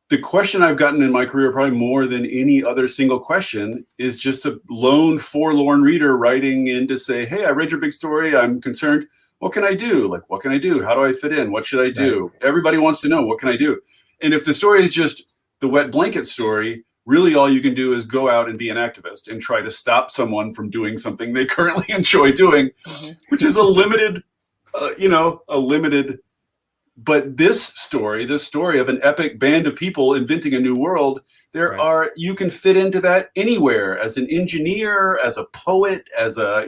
the question I've gotten in my career, probably more than any other single question, is just a lone forlorn reader writing in to say, hey, I read your big story. I'm concerned. What can I do? Like, what can I do? How do I fit in? What should I do? Right. Everybody wants to know, what can I do? And if the story is just the wet blanket story, really all you can do is go out and be an activist and try to stop someone from doing something they currently enjoy doing, which is a limited But this story of an epic band of people inventing a new world, you can fit into that anywhere, as an engineer, as a poet, as a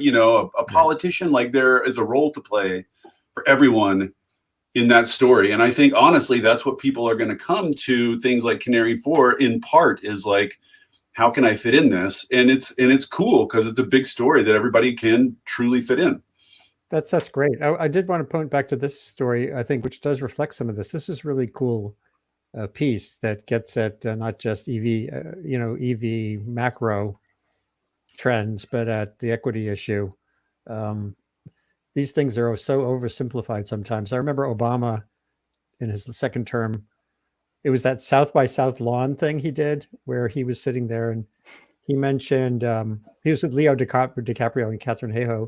politician. Like, there is a role to play for everyone in that story. And I think, honestly, that's what people are going to come to things like Canary for, in part, is like, how can I fit in this? And it's cool because it's a big story that everybody can truly fit in. That's great. I did want to point back to this story, I think, which does reflect some of this. This is really cool piece that gets at not just EV macro trends, but at the equity issue. These things are so oversimplified sometimes. I remember Obama in his second term, it was that South by South lawn thing he did, where he was sitting there and he mentioned, he was with Leo DiCaprio and Catherine Hayhoe.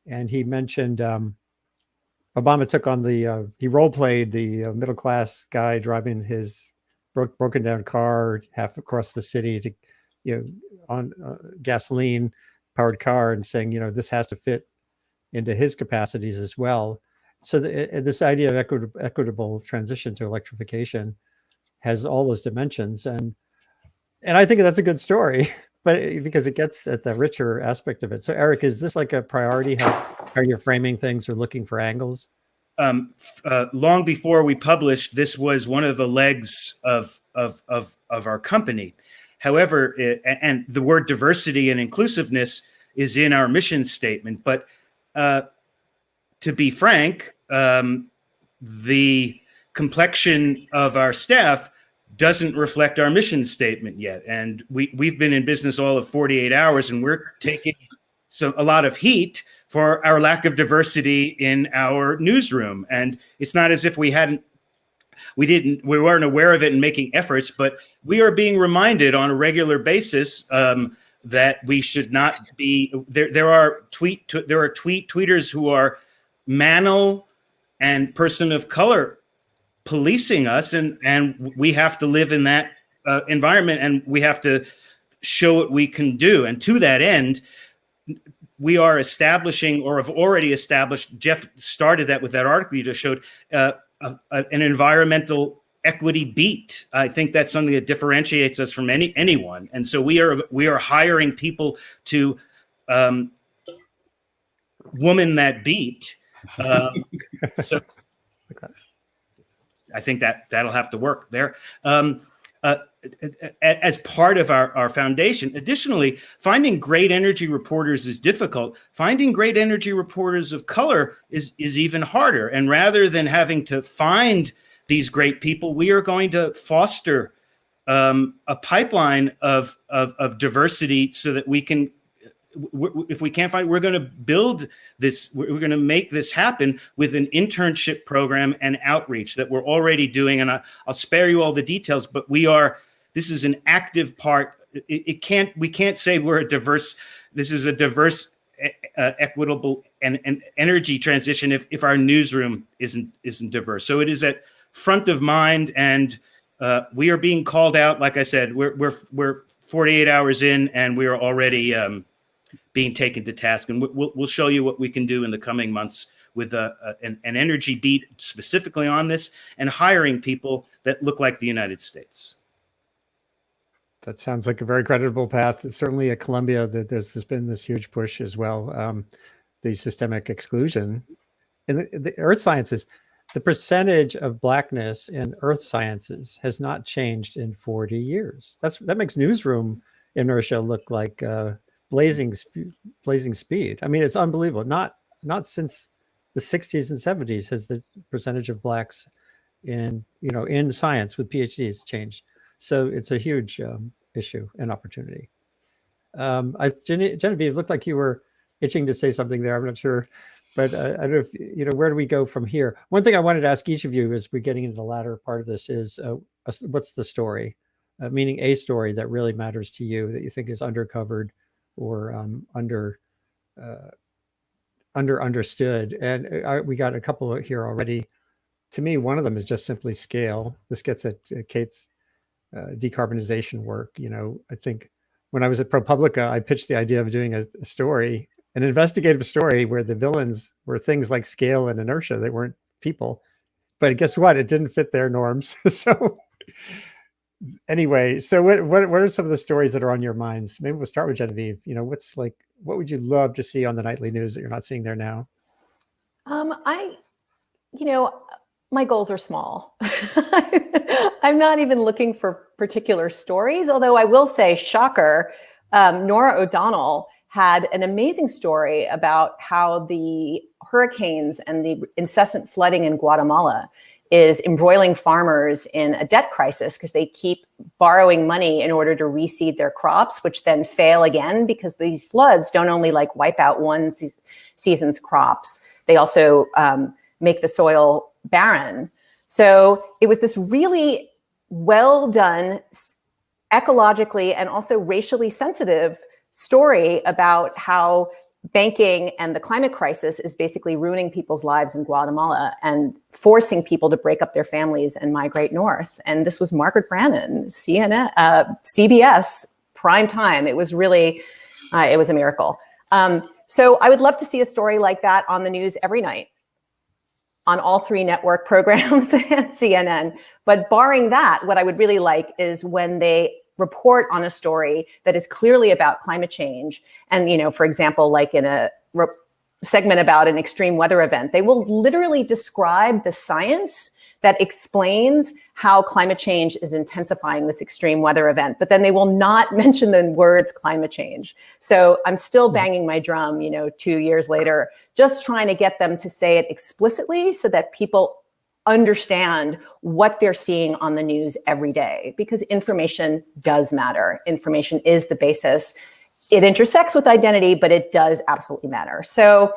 And he mentioned Obama took on he role played the middle class guy driving his broken down car half across the city to, on gasoline powered car, and saying, this has to fit into his capacities as well. So this idea of equitable transition to electrification has all those dimensions. And I think that's a good story. But because it gets at the richer aspect of it. So, Eric, is this like a priority? How you're framing things or looking for angles? Long before we published, this was one of the legs of our company. However, and the word diversity and inclusiveness is in our mission statement. But to be frank, the complexion of our staff doesn't reflect our mission statement yet. And we've been in business all of 48 hours, and we're taking a lot of heat for our lack of diversity in our newsroom. And it's not as if we weren't aware of it and making efforts, but we are being reminded on a regular basis that we should not be there are tweeters who are manal and person of color policing us, and we have to live in that environment, and we have to show what we can do. And to that end, we are establishing, or have already established, Jeff started that with that article you just showed, an environmental equity beat. I think that's something that differentiates us from anyone. And so we are hiring people to woman that beat. So I think that'll have to work there. As part of our foundation. Additionally, finding great energy reporters is difficult. Finding great energy reporters of color is even harder. And rather than having to find these great people, we are going to foster a pipeline of diversity so that we can, if we can't find, we're going to build this, we're going to make this happen with an internship program and outreach that we're already doing. And I'll spare you all the details, but this is an active part. We can't say we're a diverse, this is a diverse, equitable and energy transition if our newsroom isn't diverse. So it is at front of mind, and we are being called out. Like I said, we're 48 hours in, and we are already being taken to task, and we'll show you what we can do in the coming months with an energy beat specifically on this, and hiring people that look like the United States. That sounds like a very creditable path. Certainly at Columbia, there's been this huge push as well. The systemic exclusion in the earth sciences, the percentage of Blackness in earth sciences has not changed in 40 years. That makes newsroom inertia look like blazing speed. I mean, it's unbelievable. Not since the 60s and 70s has the percentage of Blacks in science with PhDs changed. So it's a huge issue and opportunity. Genevieve, looked like you were itching to say something there. I'm not sure, but I don't know if, where do we go from here? One thing I wanted to ask each of you as we're getting into the latter part of this is, what's the story? Meaning a story that really matters to you, that you think is undercovered or understood. And we got a couple here already. To me, one of them is just simply scale. This gets at Kate's decarbonization work. I think when I was at ProPublica, I pitched the idea of doing a story, an investigative story where the villains were things like scale and inertia. They weren't people. but guess what? It didn't fit their norms. So anyway, so what are some of the stories that are on your minds? Maybe we'll start with Genevieve. What would you love to see on the nightly news that you're not seeing there now? My goals are small. I'm not even looking for particular stories, although I will say, shocker, Nora O'Donnell had an amazing story about how the hurricanes and the incessant flooding in Guatemala is embroiling farmers in a debt crisis because they keep borrowing money in order to reseed their crops, which then fail again because these floods don't only wipe out one season's crops, they also make the soil barren. So it was this really well done, ecologically and also racially sensitive story about how banking and the climate crisis is basically ruining people's lives in Guatemala and forcing people to break up their families and migrate north. And this was Margaret Brannon, CNN, CBS, prime time. It was really, it was a miracle. So I would love to see a story like that on the news every night on all three network programs and CNN. But barring that, what I would really like is when they report on a story that is clearly about climate change. And, for example, like in a segment about an extreme weather event, they will literally describe the science that explains how climate change is intensifying this extreme weather event, but then they will not mention the words climate change. So I'm still banging my drum, 2 years later, just trying to get them to say it explicitly so that people understand what they're seeing on the news every day, because information does matter. Information is the basis. It intersects with identity, but it does absolutely matter. So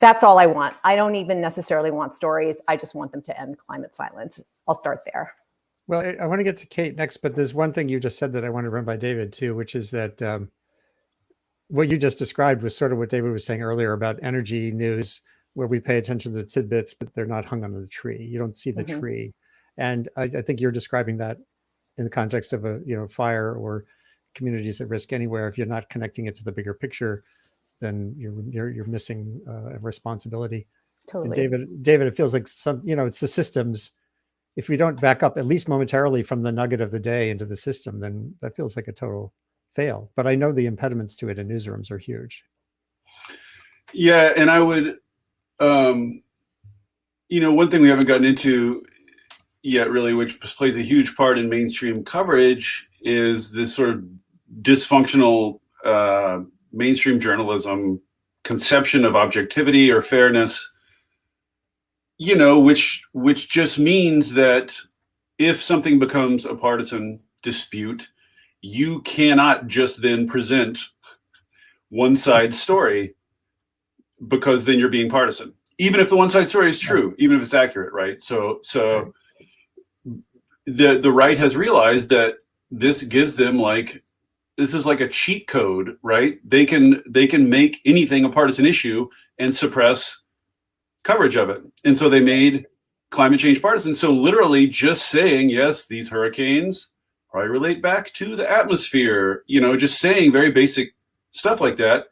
that's all I want. I don't even necessarily want stories. I just want them to end climate silence. I'll start there. Well, I want to get to Kate next, but there's one thing you just said that I want to run by David too, which is that what you just described was sort of what David was saying earlier about energy news, where we pay attention to the tidbits, but they're not hung on the tree. You don't see the tree. And I think you're describing that in the context of a fire or communities at risk anywhere. If you're not connecting it to the bigger picture, then you're missing a responsibility. Totally. And David, it feels like it's the systems. If we don't back up at least momentarily from the nugget of the day into the system, then that feels like a total fail. But I know the impediments to it in newsrooms are huge. Yeah, and I would, one thing we haven't gotten into yet really, which plays a huge part in mainstream coverage, is this sort of dysfunctional mainstream journalism conception of objectivity or fairness, which just means that if something becomes a partisan dispute, you cannot just then present one side story, because then you're being partisan, even if the one side story is true, even if it's accurate, right? So the right has realized that this gives them this is like a cheat code, right? They can make anything a partisan issue and suppress coverage of it. And so they made climate change partisan. So literally just saying, yes, these hurricanes probably relate back to the atmosphere, just saying very basic stuff like that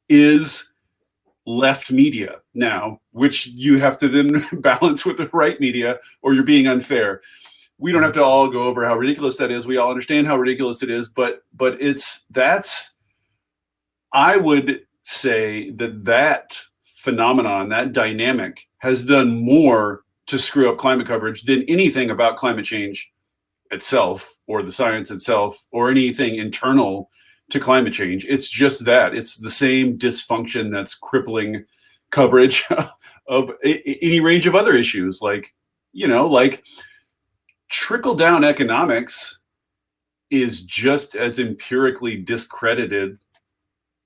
is left media now, which you have to then balance with the right media, or you're being unfair. We don't have to all go over how ridiculous that is. We all understand how ridiculous it is, but I would say that phenomenon, that dynamic, has done more to screw up climate coverage than anything about climate change itself, or the science itself, or anything internal to climate change. It's just that. It's the same dysfunction that's crippling coverage of any range of other issues, like trickle-down economics is just as empirically discredited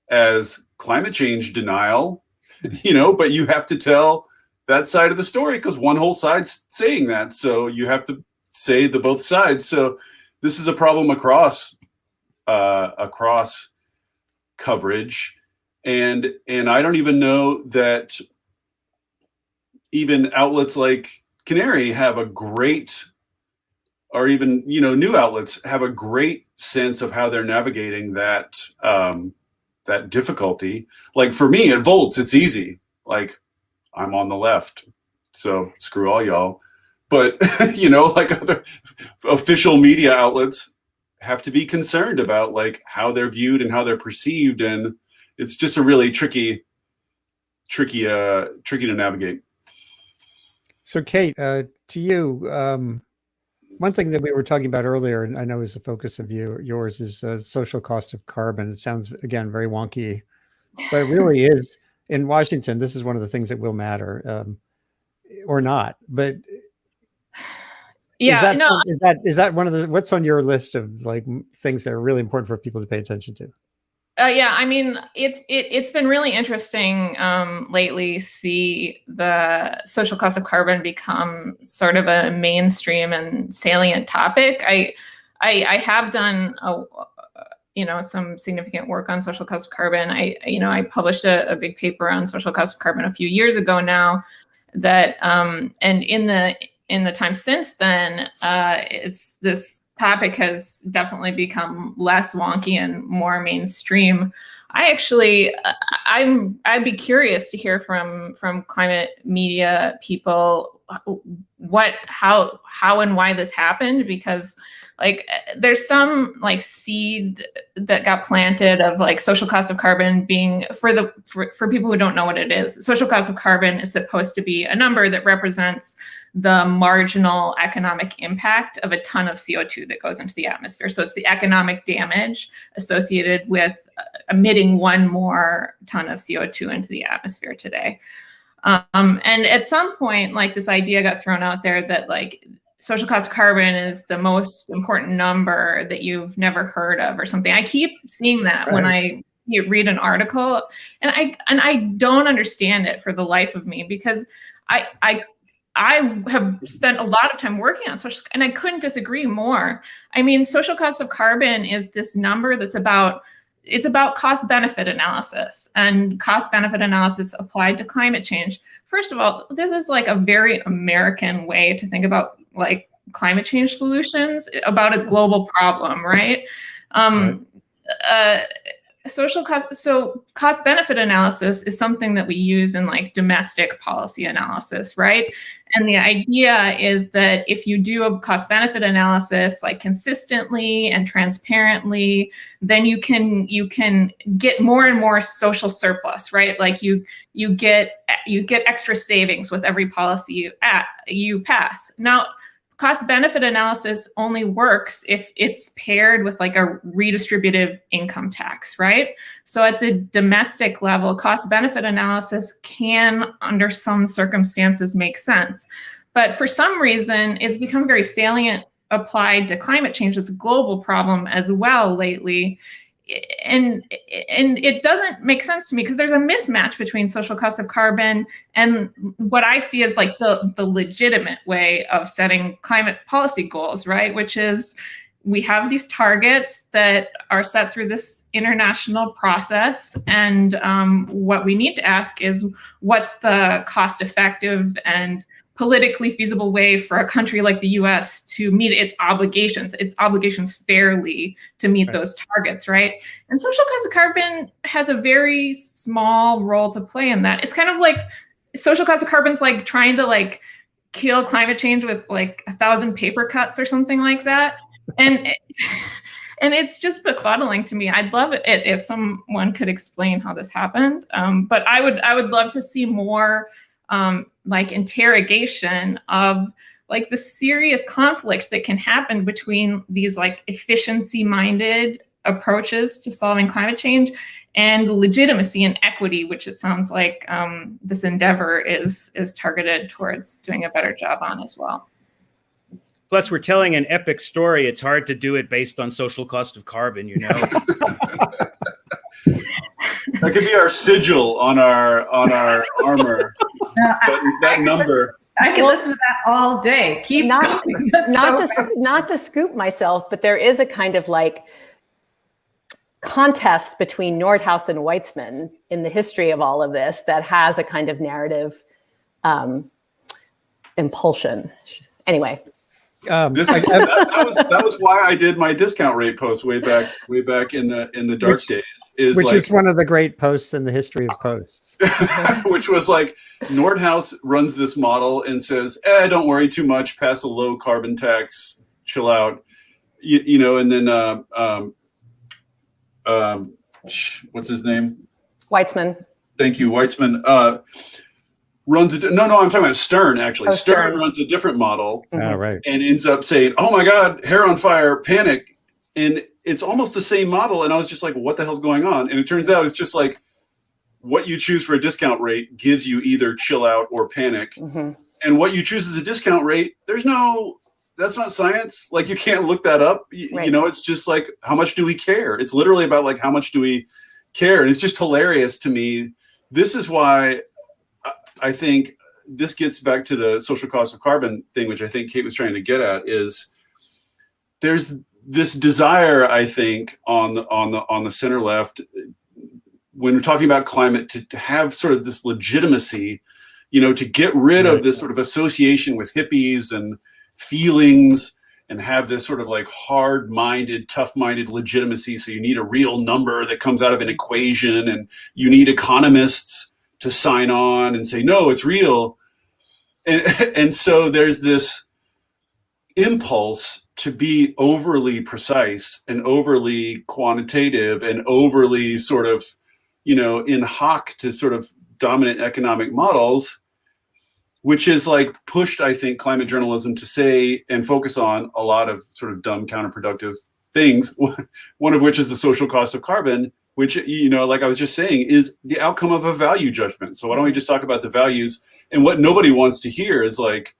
as climate change denial, but you have to tell that side of the story because one whole side's saying that. So you have to say the both sides. So this is a problem across coverage. And I don't even know that even outlets like Canary have a great, or even, new outlets have a great sense of how they're navigating that difficulty. Like for me at Volts, it's easy. Like I'm on the left, so screw all y'all. but like other official media outlets have to be concerned about like how they're viewed and how they're perceived, and it's just a really tricky to navigate. So Kate, to you, one thing that we were talking about earlier, and I know is the focus of yours, is social cost of carbon. It sounds, again, very wonky, but it really is. In Washington, this is one of the things that will matter, or not. But Yeah, is that one of the, what's on your list of like things that are really important for people to pay attention to? Yeah, I mean, it's been really interesting lately see the social cost of carbon become sort of a mainstream and salient topic. I have done some significant work on social cost of carbon. I published a big paper on social cost of carbon a few years ago now. That and in the time since then, it's this topic has definitely become less wonky and more mainstream. I'd be curious to hear from climate media people how and why this happened, because like there's some like seed that got planted of like social cost of carbon being for people who don't know what it is. Social cost of carbon is supposed to be a number that represents the marginal economic impact of a ton of CO2 that goes into the atmosphere. So it's the economic damage associated with emitting one more ton of CO2 into the atmosphere today. And at some point, like this idea got thrown out there that like social cost of carbon is the most important number that you've never heard of or something. I keep seeing that when I read an article, and I don't understand it for the life of me, because I have spent a lot of time working on social, and I couldn't disagree more. I mean, social cost of carbon is this number that's about cost benefit analysis, and cost benefit analysis applied to climate change. First of all, this is like a very American way to think about like climate change solutions about a global problem, right? Cost benefit analysis is something that we use in like domestic policy analysis, right? And the idea is that if you do a cost benefit analysis like consistently and transparently, then you can get more and more social surplus, right? Like you get extra savings with every policy you pass. Now, cost benefit analysis only works if it's paired with like a redistributive income tax, right? So at the domestic level, cost benefit analysis can, under some circumstances, make sense. But for some reason, it's become very salient applied to climate change. It's a global problem as well lately. And it doesn't make sense to me, because there's a mismatch between social cost of carbon and what I see as like the legitimate way of setting climate policy goals, right? Which is we have these targets that are set through this international process. And what we need to ask is, what's the cost effective and politically feasible way for a country like the US to meet its obligations fairly to meet those targets, right? And social cost of carbon has a very small role to play in that. It's kind of like social cost of carbon's like trying to like kill climate change with like 1,000 paper cuts or something like that. And it's just befuddling to me. I'd love it if someone could explain how this happened. But I would love to see more like interrogation of like the serious conflict that can happen between these like efficiency-minded approaches to solving climate change and legitimacy and equity, which it sounds like this endeavor is targeted towards doing a better job on as well. Plus, we're telling an epic story. It's hard to do it based on social cost of carbon, you know. That could be our sigil on our armor. That number. I can listen to that all day. Keep going. Not to scoop myself, but there is a kind of like contest between Nordhaus and Weitzman in the history of all of this that has a kind of narrative impulsion. Anyway. That was why I did my discount rate post way back in the dark days. Which is one of the great posts in the history of posts. Which was like, Nordhaus runs this model and says, don't worry too much, pass a low carbon tax, chill out, you know, and then what's his name? Weitzman. Thank you, Weitzman. I'm talking about Stern, actually. Stern runs a different model. Right. And ends up saying, oh my God, hair on fire, panic. And it's almost the same model. And I was just like, what the hell's going on? And it turns out it's just like, what you choose for a discount rate gives you either chill out or panic. Mm-hmm. And what you choose as a discount rate, that's not science. Like, you can't look that up. Right. You know, it's just like, how much do we care? It's literally about like, how much do we care? And it's just hilarious to me. This is why I think this gets back to the social cost of carbon thing, which I think Kate was trying to get at, is there's this desire, I think, on the center left, when we're talking about climate, to have sort of this legitimacy, you know, to get rid of this sort of association with hippies and feelings, and have this sort of like hard-minded, tough-minded legitimacy. So you need a real number that comes out of an equation, and you need economists to sign on and say, no, it's real. And so there's this impulse to be overly precise and overly quantitative and overly sort of, you know, in hoc to sort of dominant economic models, which is like pushed, I think, climate journalism to say and focus on a lot of sort of dumb, counterproductive things, one of which is the social cost of carbon, which, you know, like I was just saying, is the outcome of a value judgment. So why don't we just talk about the values? And what nobody wants to hear is like,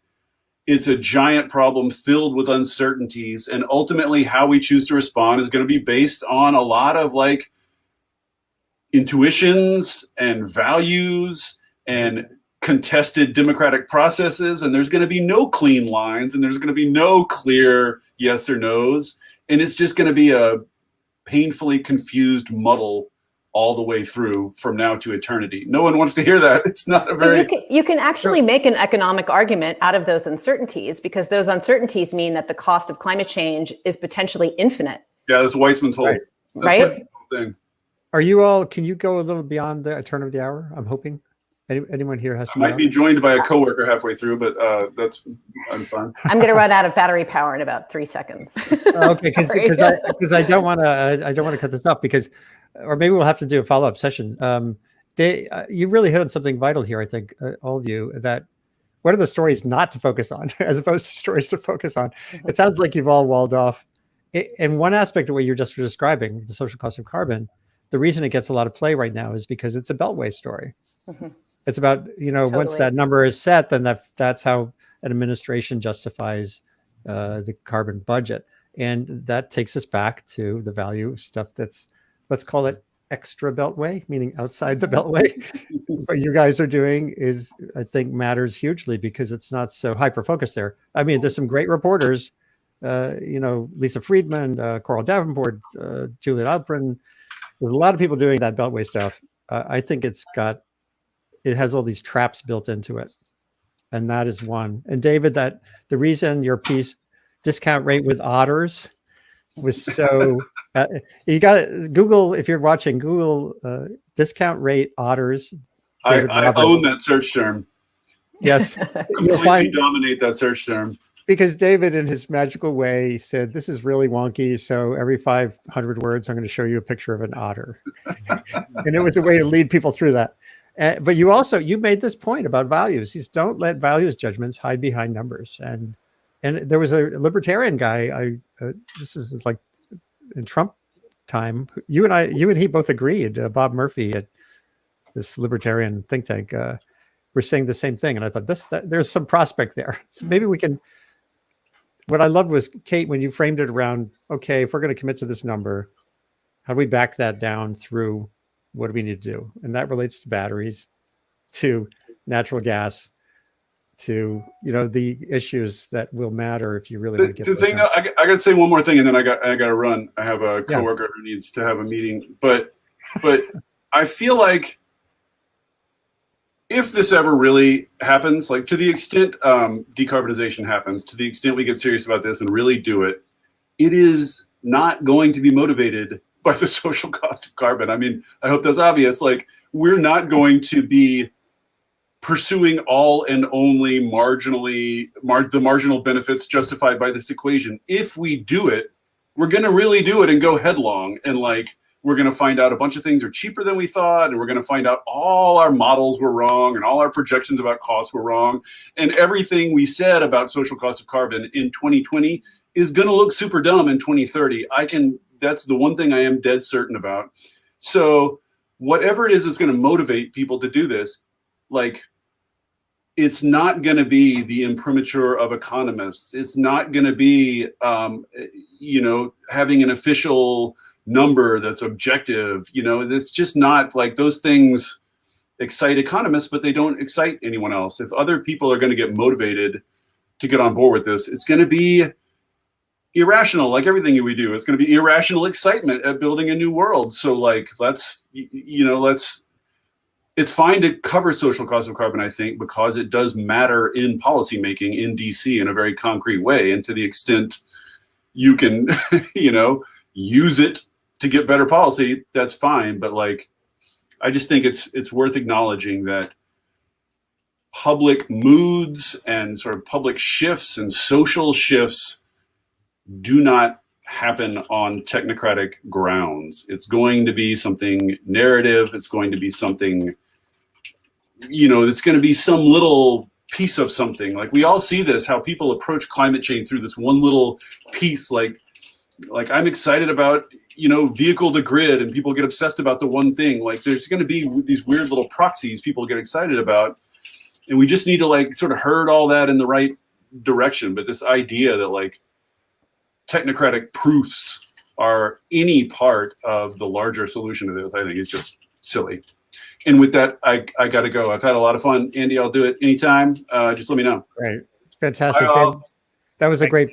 it's a giant problem filled with uncertainties. And ultimately how we choose to respond is going to be based on a lot of like intuitions and values and contested democratic processes. And there's going to be no clean lines, and there's going to be no clear yes or no's. And it's just going to be a painfully confused muddle all the way through from now to eternity. No one wants to hear that. It's not a very... You can actually make an economic argument out of those uncertainties, because those uncertainties mean that the cost of climate change is potentially infinite. Yeah, that's Weitzman's whole, right? Thing. Are you all, can you go a little beyond the turn of the hour? I'm hoping. Anyone here has to I might be joined by a coworker halfway through, but I'm fine. I'm going to run out of battery power in about 3 seconds. Okay, because I don't want to cut this off, because, or maybe we'll have to do a follow-up session. You really hit on something vital here, I think, all of you, that what are the stories not to focus on as opposed to stories to focus on? It sounds like you've all walled off. And one aspect of what you're just describing, the social cost of carbon, the reason it gets a lot of play right now is because it's a beltway story. Mm-hmm. It's about, you know, totally. Once that number is set, then that's how an administration justifies the carbon budget. And that takes us back to the value stuff that's, let's call it extra beltway, meaning outside the beltway. What you guys are doing is, I think, matters hugely because it's not so hyper-focused there. I mean, there's some great reporters, you know, Lisa Friedman, Coral Davenport, Juliet Alprin. There's a lot of people doing that beltway stuff. I think it has all these traps built into it. And that is one. And David, that the reason your piece, Discount Rate with Otters, was so, you got to Google, if you're watching, Google Discount Rate Otters. I own that search term. Yes. Completely dominate that search term. Because David, in his magical way, said, this is really wonky. So every 500 words, I'm going to show you a picture of an otter. And it was a way to lead people through that. But you made this point about values. You don't let values judgments hide behind numbers. And there was a libertarian guy. This is like in Trump time. You and he both agreed. Bob Murphy at this libertarian think tank were saying the same thing. And I thought there's some prospect there. So maybe we can. What I loved was, Kate, when you framed it around, okay, if we're going to commit to this number, how do we back that down through? What do we need to do? And that relates to batteries, to natural gas, to, you know, the issues that will matter if you really want to get the thing. I got to say one more thing, and then I got to run. I have a coworker who needs to have a meeting, but I feel like if this ever really happens, like to the extent decarbonization happens, to the extent we get serious about this and really do it, it is not going to be motivated by the social cost of carbon. I mean, I hope that's obvious. Like, we're not going to be pursuing all and only the marginal benefits justified by this equation. If we do it, we're going to really do it and go headlong, and like, we're going to find out a bunch of things are cheaper than we thought, and we're going to find out all our models were wrong and all our projections about costs were wrong, and everything we said about social cost of carbon in 2020 is going to look super dumb in 2030. That's the one thing I am dead certain about. So whatever it is that's going to motivate people to do this, like, it's not going to be the imprimatur of economists. It's not going to be, having an official number that's objective. It's just not, like, those things excite economists, but they don't excite anyone else. If other people are going to get motivated to get on board with this, it's going to be irrational, like everything we do. It's going to be irrational excitement at building a new world. So, like, it's fine to cover social cost of carbon, I think, because it does matter in policymaking in DC in a very concrete way. And to the extent you can, use it to get better policy, that's fine. But like, I just think it's worth acknowledging that public moods and sort of public shifts and social shifts do not happen on technocratic grounds. It's going to be something narrative. It's going to be something, it's going to be some little piece of something. Like, we all see this, how people approach climate change through this one little piece. Like I'm excited about, vehicle to grid, and people get obsessed about the one thing. Like, there's going to be these weird little proxies people get excited about. And we just need to, like, sort of herd all that in the right direction. But this idea that, like, technocratic proofs are any part of the larger solution to this, I think is just silly. And with that, I got to go. I've had a lot of fun. Andy, I'll do it anytime. Just let me know. Great. Fantastic. Dave, that was a great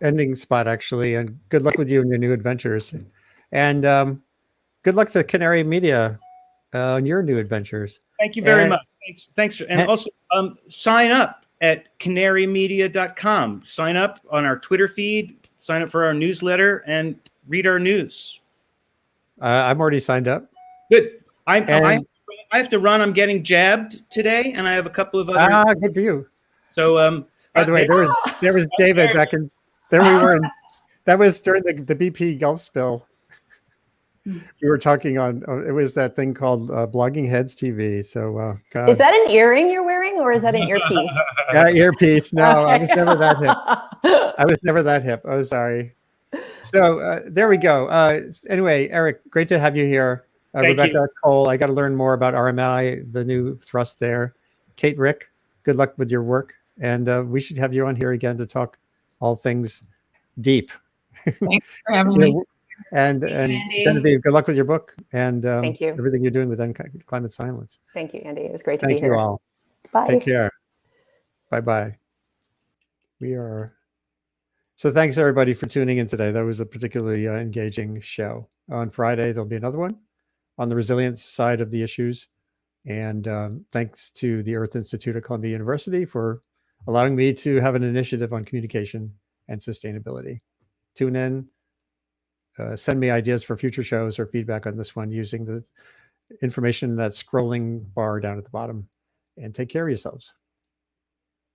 ending spot, actually. And good luck with you and your new adventures. And good luck to Canary Media on your new adventures. Thank you very much. Thanks. And also sign up at canarymedia.com. Sign up on our Twitter feed, sign up for our newsletter, and read our news. I'm already signed up. Good. I have to run. I'm getting jabbed today, and I have a couple of other. Good for you. So, by the way, there was David back in. There we were. That was during the BP Gulf spill. We were talking on. It was that thing called Blogging Heads TV. So, God. Is that an earring you're wearing, or is that an earpiece? Earpiece. No, Okay. I was never that hip. Oh, sorry. So there we go. Anyway, Eric, great to have you here. Rebekah, Cole, I got to learn more about RMI, the new thrust there. Kate Ricke, good luck with your work. And we should have you on here again to talk all things deep. Thanks for having me. And Genevieve, good luck with your book and Thank you. Everything you're doing with Climate Silence. Thank you, Andy. It was great to be here. Thank you all. Bye. Take care. Bye-bye. So thanks everybody for tuning in today. That was a particularly engaging show. On Friday, there'll be another one on the resilience side of the issues. And thanks to the Earth Institute at Columbia University for allowing me to have an initiative on communication and sustainability. Tune in, send me ideas for future shows or feedback on this one using the information in that scrolling bar down at the bottom. And take care of yourselves.